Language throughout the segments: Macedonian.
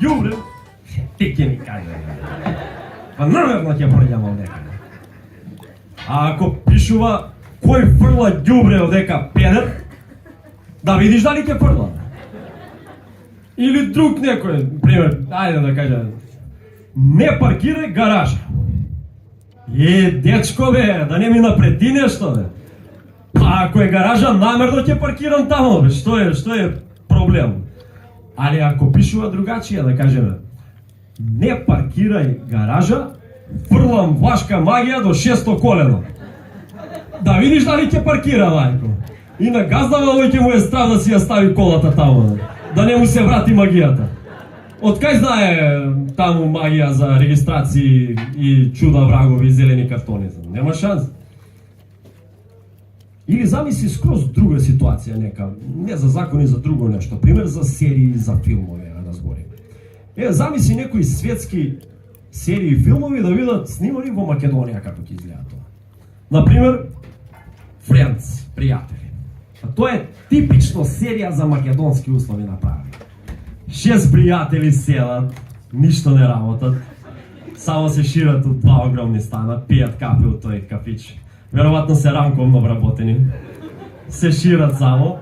ѓубре, ти ќе ми кажеш. Па намерно ќе прелјам овдека. А ако пишува кој фрла ѓубре овдека педер, да видиш дали ќе фрла. Или друг некој, пример, ајде да кажем, не паркирај гаража. Дечко бе, да не ми напреди нешто бе. Па ако е гаража, намерно ќе паркирам таму бе, што е проблем? Али ако пишува другачија, да кажеме, не паркирај гаража, фрлам вашка магија до 600 колено. Да видиш дали ќе паркира, мајко. И на газдава овој ќе му е страв да си ја стави колата таму, да не му се врати магијата. Од кај знае таму магија за регистрации и чуда врагови и зелени картони? Нема шанс. Или замисли скроз друга ситуација нека, не за закони, за друго нешто, пример за серии, за филмови, да зборим. Замисли некои светски серии и филмови да видат снимани во Македонија како ќе изгледа тоа. Например, Friends, пријатели. Тоа е типично серија за македонски услови направени. 6 пријатели селат, ништо не работат, само се шират од 2 огромни стана, пијат кафе од тој кафич. Веројатно се ранковно вработени. Се шират само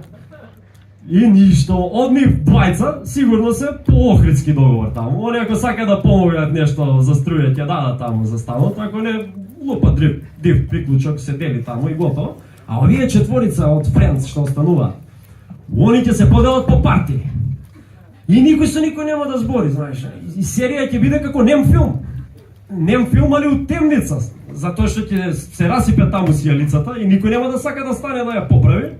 и ништо. Од нив двајца сигурно се по охридски договор таму. Они ако сака да помогнат нешто за струја ќе дадат таму за станот, ако не лупа див приклучок се дели таму и готово. А овие четворица од Friends што останува, они ќе се поделат по партии. И никој со никој нема да збори, знаеш. И серија ќе биде како нем филм. Нем филм, али у темница. Затоа што ќе се расипе таму сијалицата и никој нема да сака да стане да ја поправи.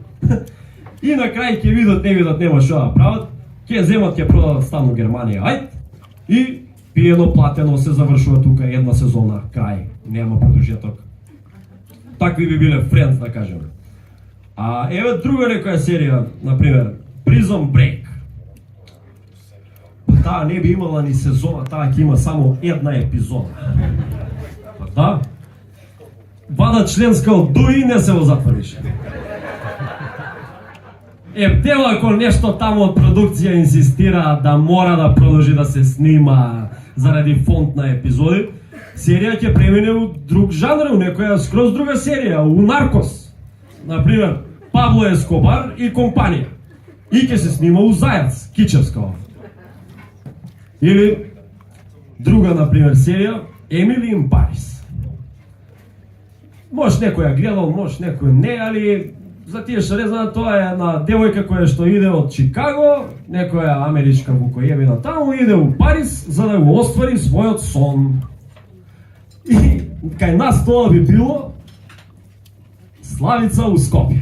И на крај ќе видат, не видат, нема што да прават. Ќе земат, ќе продадат стан у Германија, ајд. И пиено платено се завршува тука една сезона, крај. Нема продолжеток. Такви би биле Friends, да кажеме. А еве друга некоја серија, например, Prison Break. Таа не би имала ни сезона, таа ќе има само една епизода. Да? Вада членска од ДУИ не се го затворише. Дева ако нешто таму од продукција инсистира да мора да продолжи да се снима заради фонд на епизоди, серија ќе премине у друг жанр, у некоја скроз друга серија, у Наркос. Например, Пабло Ескобар и компанија. И ќе се снима у Зајац, Кичевска. Или друга, например, серија Емили in Paris. Може некој ја гледал, може некој не, али за тие што не знаат, тоа е една девојка која што иде од Чикаго, некоја америчка вукојевина таму, иде у Париз за да го оствари својот сон. И кај нас тоа би било Славица у Скопје.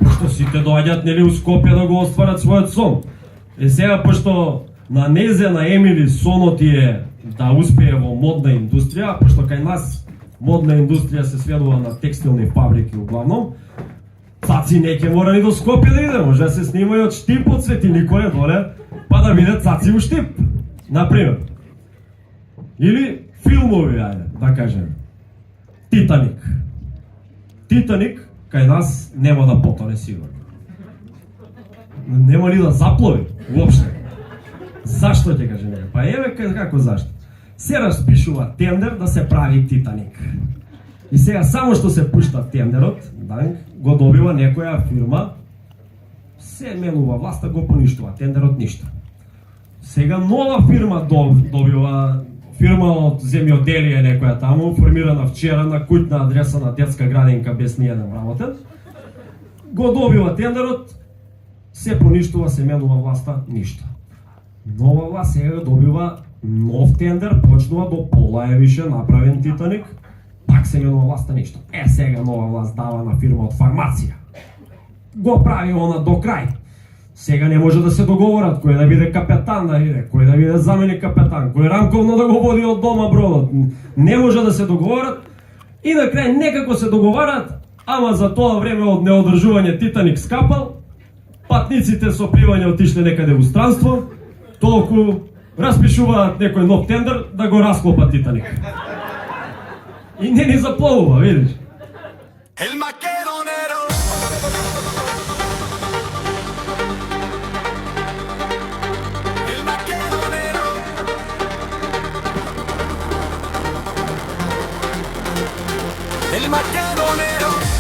Пошто сите доаѓаат нели у Скопје да го остварат својот сон. Сега пошто на незе, на Емили, сонот е да успее во модна индустрија, пошто кај нас модна индустрија се сведува на текстилни фабрики углавном, цаци не ќе мора ни до Скопје да иде, може да се снима и од Штип, од Свети Николе доле, па да видат цаци у Штип, например. Или филмови, ајде, да кажем. Титаник. Титаник кај нас нема да потоне сигурно. Нема ли да заплови, уопште. Зашто ќе кажем? Па еве како зашто. Се распишува тендер да се прави Титаник. И сега само што се пушта тендерот, го добива некоја фирма, се менува власта, го поништува тендерот, ништо. Сега нова фирма добива, фирма од земјоделие некоја таму, формирана вчера на куќна адреса на детска градинка без ниеден работен, го добива тендерот, се поништува, се менува власта, ништо. Нова власт сега добива нов тендер, почнува до пола е више направен Титаник, пак се менува власта, ништо. Сега нова власт дава на фирма од фармација. Го прави она до крај. Сега не може да се договорат кој да биде капетан да иде, кој да биде заменик капетан, кој ранковно да го води од дома бродот. Не може да се договорат и на крај некако се договарат, ама за тоа време од неодржување Титаник скапал, патниците со пливање отишле некаде во странство, толку распишуваат некој нов тендер да го расклопат Титаник. И не ни запловува, видиш? El macchiato nero